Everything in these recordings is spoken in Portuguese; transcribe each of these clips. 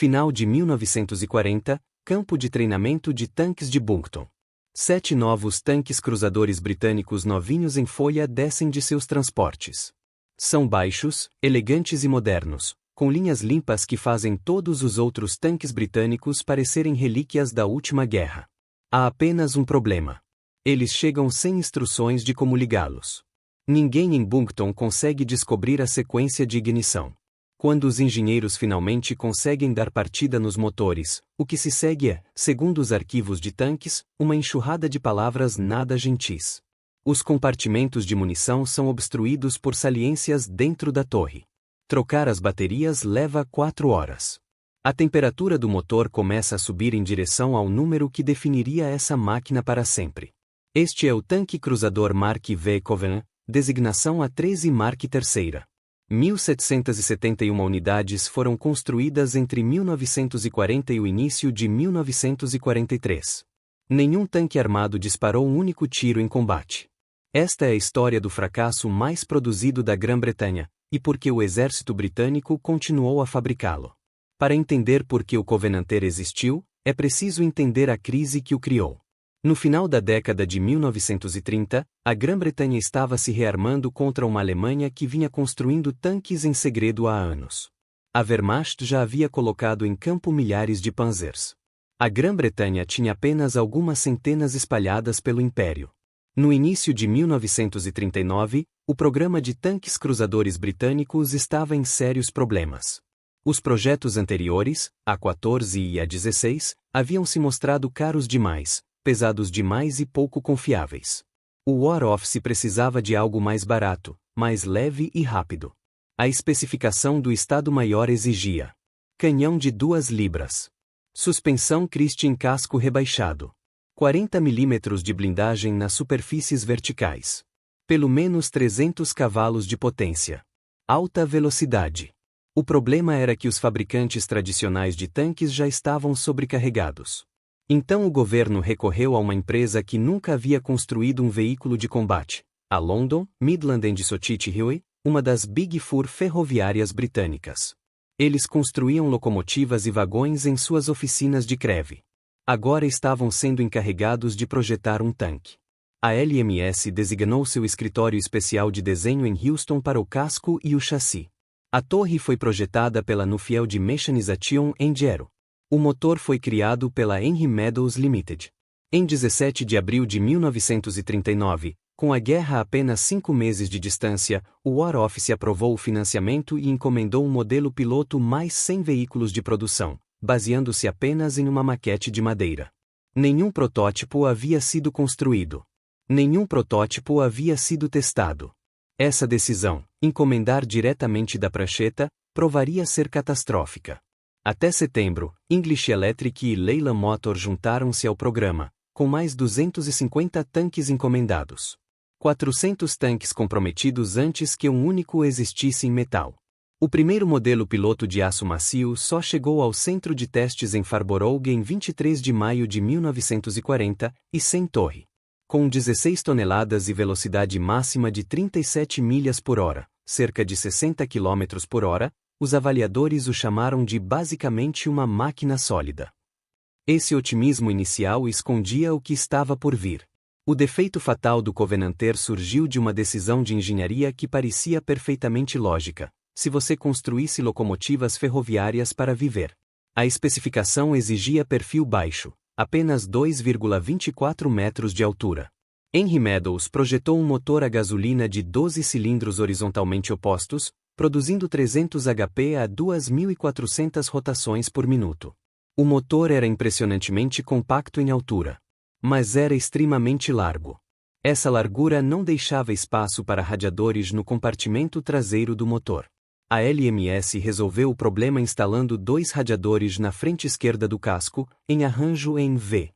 Final de 1940, campo de treinamento de tanques de Bunkton. 7 novos tanques cruzadores britânicos novinhos em folha descem de seus transportes. São baixos, elegantes e modernos, com linhas limpas que fazem todos os outros tanques britânicos parecerem relíquias da última guerra. Há apenas um problema. Eles chegam sem instruções de como ligá-los. Ninguém em Bunkton consegue descobrir a sequência de ignição. Quando os engenheiros finalmente conseguem dar partida nos motores, o que se segue é, segundo os arquivos de tanques, uma enxurrada de palavras nada gentis. Os compartimentos de munição são obstruídos por saliências dentro da torre. Trocar as baterias leva 4 horas. A temperatura do motor começa a subir em direção ao número que definiria essa máquina para sempre. Este é o tanque cruzador Mark V Covenant, designação A13 Mark III. 1.771 unidades foram construídas entre 1940 e o início de 1943. Nenhum tanque armado disparou um único tiro em combate. Esta é a história do fracasso mais produzido da Grã-Bretanha, e por que o exército britânico continuou a fabricá-lo. Para entender por que o Covenanter existiu, é preciso entender a crise que o criou. No final da década de 1930, a Grã-Bretanha estava se rearmando contra uma Alemanha que vinha construindo tanques em segredo há anos. A Wehrmacht já havia colocado em campo milhares de panzers. A Grã-Bretanha tinha apenas algumas centenas espalhadas pelo Império. No início de 1939, o programa de tanques cruzadores britânicos estava em sérios problemas. Os projetos anteriores, A-14 e A-16, haviam se mostrado caros demais, pesados demais e pouco confiáveis. O War Office precisava de algo mais barato, mais leve e rápido. A especificação do Estado-Maior exigia: canhão de 2 libras. Suspensão Christian casco rebaixado. 40 mm de blindagem nas superfícies verticais. Pelo menos 300 cavalos de potência. Alta velocidade. O problema era que os fabricantes tradicionais de tanques já estavam sobrecarregados. Então o governo recorreu a uma empresa que nunca havia construído um veículo de combate, a London, Midland and Sotich Railway, uma das Big Four ferroviárias britânicas. Eles construíam locomotivas e vagões em suas oficinas de Creve. Agora estavam sendo encarregados de projetar um tanque. A LMS designou seu escritório especial de desenho em Houston para o casco e o chassi. A torre foi projetada pela Nuffield Mechanization Engineering. O motor foi criado pela Henry Meadows Limited. Em 17 de abril de 1939, com a guerra a apenas 5 meses de distância, o War Office aprovou o financiamento e encomendou um modelo piloto mais 100 veículos de produção, baseando-se apenas em uma maquete de madeira. Nenhum protótipo havia sido construído. Nenhum protótipo havia sido testado. Essa decisão, encomendar diretamente da prancheta, provaria ser catastrófica. Até setembro, English Electric e Leyland Motor juntaram-se ao programa, com mais 250 tanques encomendados. 400 tanques comprometidos antes que um único existisse em metal. O primeiro modelo piloto de aço macio só chegou ao centro de testes em Farnborough em 23 de maio de 1940, e sem torre. Com 16 toneladas e velocidade máxima de 37 milhas por hora, cerca de 60 km por hora, os avaliadores o chamaram de basicamente uma máquina sólida. Esse otimismo inicial escondia o que estava por vir. O defeito fatal do Covenanter surgiu de uma decisão de engenharia que parecia perfeitamente lógica: se você construísse locomotivas ferroviárias para viver. A especificação exigia perfil baixo, apenas 2,24 metros de altura. Henry Meadows projetou um motor a gasolina de 12 cilindros horizontalmente opostos, produzindo 300 HP a 2.400 rotações por minuto. O motor era impressionantemente compacto em altura. Mas era extremamente largo. Essa largura não deixava espaço para radiadores no compartimento traseiro do motor. A LMS resolveu o problema instalando 2 radiadores na frente esquerda do casco, em arranjo em V.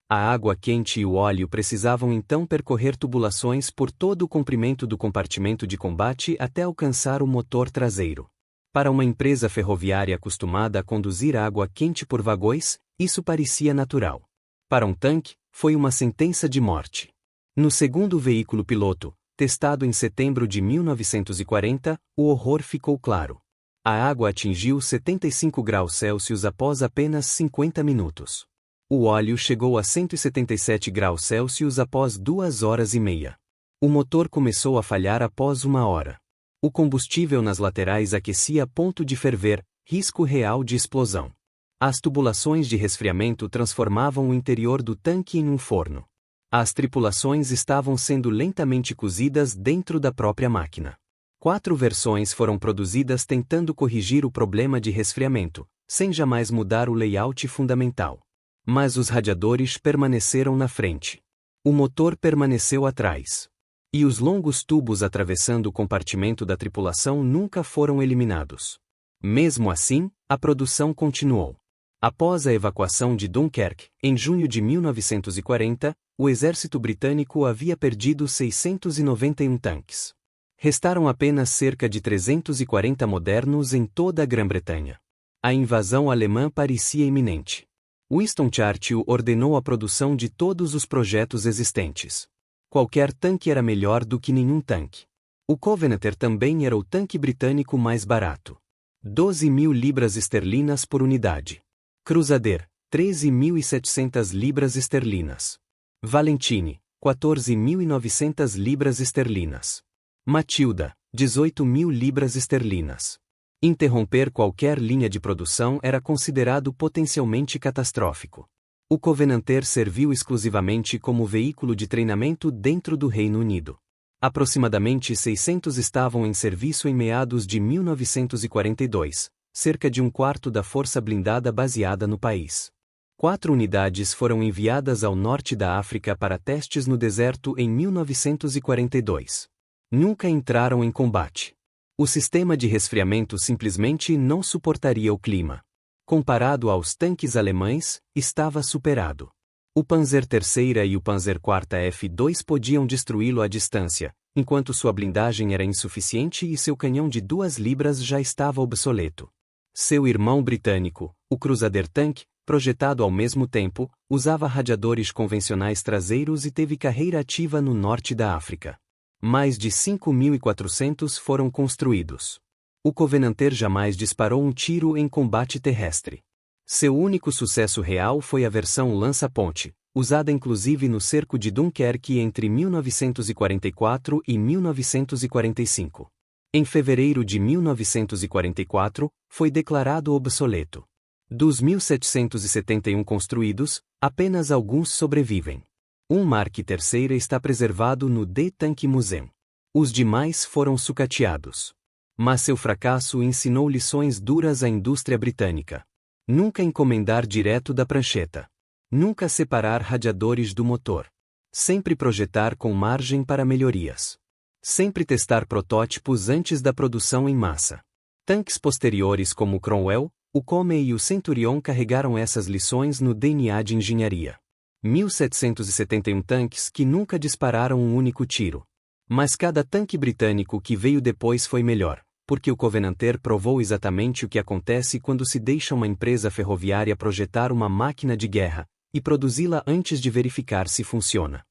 A água quente e o óleo precisavam então percorrer tubulações por todo o comprimento do compartimento de combate até alcançar o motor traseiro. Para uma empresa ferroviária acostumada a conduzir água quente por vagões, isso parecia natural. Para um tanque, foi uma sentença de morte. No segundo veículo piloto, testado em setembro de 1940, o horror ficou claro. A água atingiu 75 graus Celsius após apenas 50 minutos. O óleo chegou a 177 graus Celsius após 2 horas e meia. O motor começou a falhar após 1 hora. O combustível nas laterais aquecia a ponto de ferver, risco real de explosão. As tubulações de resfriamento transformavam o interior do tanque em um forno. As tripulações estavam sendo lentamente cozidas dentro da própria máquina. 4 versões foram produzidas tentando corrigir o problema de resfriamento, sem jamais mudar o layout fundamental. Mas os radiadores permaneceram na frente. O motor permaneceu atrás. E os longos tubos atravessando o compartimento da tripulação nunca foram eliminados. Mesmo assim, a produção continuou. Após a evacuação de Dunkerque, em junho de 1940, o exército britânico havia perdido 691 tanques. Restaram apenas cerca de 340 modernos em toda a Grã-Bretanha. A invasão alemã parecia iminente. Winston Churchill ordenou a produção de todos os projetos existentes. Qualquer tanque era melhor do que nenhum tanque. O Covenanter também era o tanque britânico mais barato. 12.000 libras esterlinas por unidade. Crusader, 13.700 libras esterlinas. Valentine, 14.900 libras esterlinas. Matilda, 18.000 libras esterlinas. Interromper qualquer linha de produção era considerado potencialmente catastrófico. O Covenanter serviu exclusivamente como veículo de treinamento dentro do Reino Unido. Aproximadamente 600 estavam em serviço em meados de 1942, cerca de um quarto da força blindada baseada no país. 4 unidades foram enviadas ao norte da África para testes no deserto em 1942. Nunca entraram em combate. O sistema de resfriamento simplesmente não suportaria o clima. Comparado aos tanques alemães, estava superado. O Panzer III e o Panzer IV F2 podiam destruí-lo à distância, enquanto sua blindagem era insuficiente e seu canhão de 2 libras já estava obsoleto. Seu irmão britânico, o Crusader Tank, projetado ao mesmo tempo, usava radiadores convencionais traseiros e teve carreira ativa no norte da África. Mais de 5.400 foram construídos. O Covenanter jamais disparou um tiro em combate terrestre. Seu único sucesso real foi a versão lança-ponte, usada inclusive no cerco de Dunkerque entre 1944 e 1945. Em fevereiro de 1944, foi declarado obsoleto. Dos 1.771 construídos, apenas alguns sobrevivem. Um Mark III está preservado no The Tank Museum. Os demais foram sucateados. Mas seu fracasso ensinou lições duras à indústria britânica. Nunca encomendar direto da prancheta. Nunca separar radiadores do motor. Sempre projetar com margem para melhorias. Sempre testar protótipos antes da produção em massa. Tanques posteriores como o Cromwell, o Comey e o Centurion carregaram essas lições no DNA de engenharia. 1.771 tanques que nunca dispararam um único tiro. Mas cada tanque britânico que veio depois foi melhor, porque o Covenanter provou exatamente o que acontece quando se deixa uma empresa ferroviária projetar uma máquina de guerra e produzi-la antes de verificar se funciona.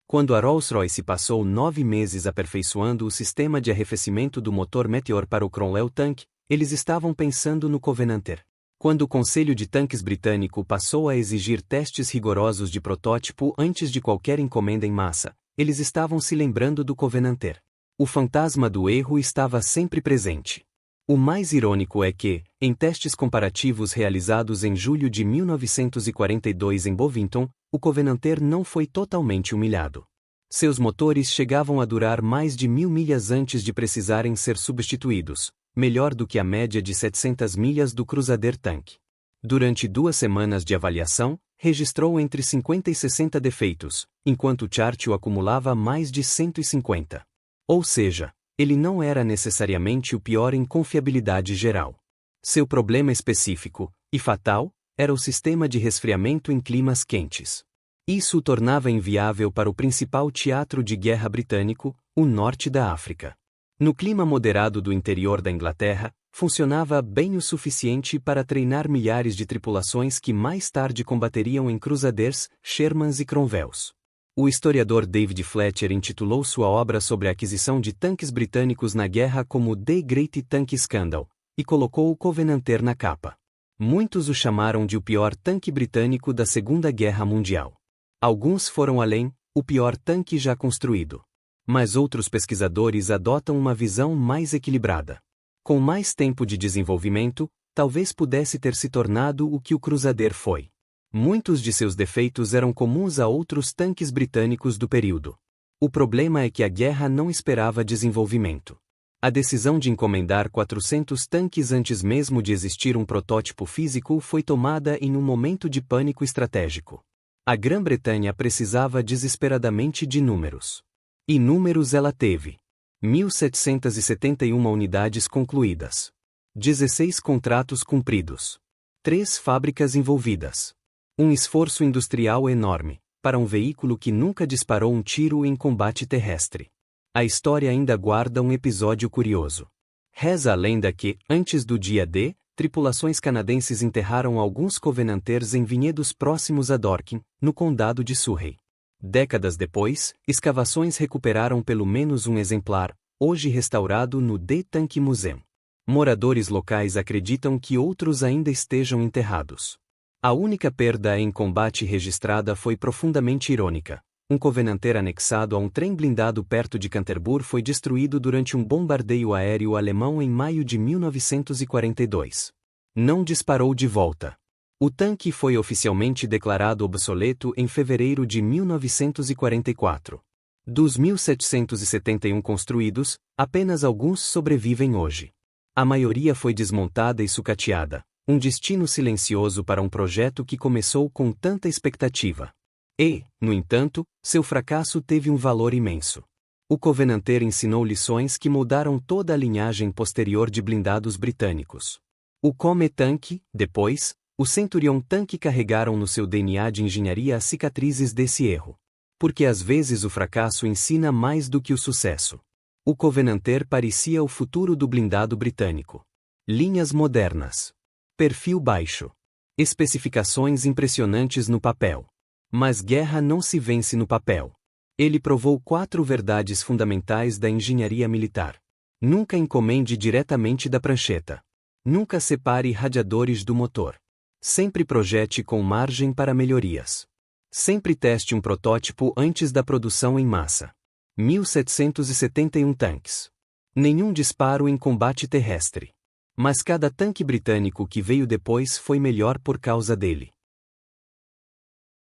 Quando a Rolls-Royce passou 9 meses aperfeiçoando o sistema de arrefecimento do motor Meteor para o Cromwell Tank, eles estavam pensando no Covenanter. Quando o Conselho de Tanques britânico passou a exigir testes rigorosos de protótipo antes de qualquer encomenda em massa, eles estavam se lembrando do Covenanter. O fantasma do erro estava sempre presente. O mais irônico é que, em testes comparativos realizados em julho de 1942 em Bovington, o Covenanter não foi totalmente humilhado. Seus motores chegavam a durar mais de 1.000 milhas antes de precisarem ser substituídos, melhor do que a média de 700 milhas do Crusader Tank. Durante 2 semanas de avaliação, registrou entre 50 e 60 defeitos, enquanto Churchill acumulava mais de 150. Ou seja, ele não era necessariamente o pior em confiabilidade geral. Seu problema específico, e fatal, era o sistema de resfriamento em climas quentes. Isso o tornava inviável para o principal teatro de guerra britânico, o norte da África. No clima moderado do interior da Inglaterra, funcionava bem o suficiente para treinar milhares de tripulações que mais tarde combateriam em Crusaders, Shermans e Cromwells. O historiador David Fletcher intitulou sua obra sobre a aquisição de tanques britânicos na guerra como The Great Tank Scandal, e colocou o Covenanter na capa. Muitos o chamaram de o pior tanque britânico da Segunda Guerra Mundial. Alguns foram além, o pior tanque já construído. Mas outros pesquisadores adotam uma visão mais equilibrada. Com mais tempo de desenvolvimento, talvez pudesse ter se tornado o que o Crusader foi. Muitos de seus defeitos eram comuns a outros tanques britânicos do período. O problema é que a guerra não esperava desenvolvimento. A decisão de encomendar 400 tanques antes mesmo de existir um protótipo físico foi tomada em um momento de pânico estratégico. A Grã-Bretanha precisava desesperadamente de números. E números ela teve. 1.771 unidades concluídas. 16 contratos cumpridos. 3 fábricas envolvidas. Um esforço industrial enorme, para um veículo que nunca disparou um tiro em combate terrestre. A história ainda guarda um episódio curioso. Reza a lenda que, antes do dia D, tripulações canadenses enterraram alguns Covenanters em vinhedos próximos a Dorking, no condado de Surrey. Décadas depois, escavações recuperaram pelo menos um exemplar, hoje restaurado no The Tank Museum. Moradores locais acreditam que outros ainda estejam enterrados. A única perda em combate registrada foi profundamente irônica. Um Covenanter anexado a um trem blindado perto de Canterbury foi destruído durante um bombardeio aéreo alemão em maio de 1942. Não disparou de volta. O tanque foi oficialmente declarado obsoleto em fevereiro de 1944. Dos 1.771 construídos, apenas alguns sobrevivem hoje. A maioria foi desmontada e sucateada, um destino silencioso para um projeto que começou com tanta expectativa. E, no entanto, seu fracasso teve um valor imenso. O Covenanter ensinou lições que mudaram toda a linhagem posterior de blindados britânicos. O Comet Tank, depois, o Centurion Tank carregaram no seu DNA de engenharia as cicatrizes desse erro. Porque às vezes o fracasso ensina mais do que o sucesso. O Covenanter parecia o futuro do blindado britânico. Linhas modernas. Perfil baixo. Especificações impressionantes no papel. Mas guerra não se vence no papel. Ele provou 4 verdades fundamentais da engenharia militar. Nunca encomende diretamente da prancheta. Nunca separe radiadores do motor. Sempre projete com margem para melhorias. Sempre teste um protótipo antes da produção em massa. 1.771 tanques. Nenhum disparo em combate terrestre. Mas cada tanque britânico que veio depois foi melhor por causa dele.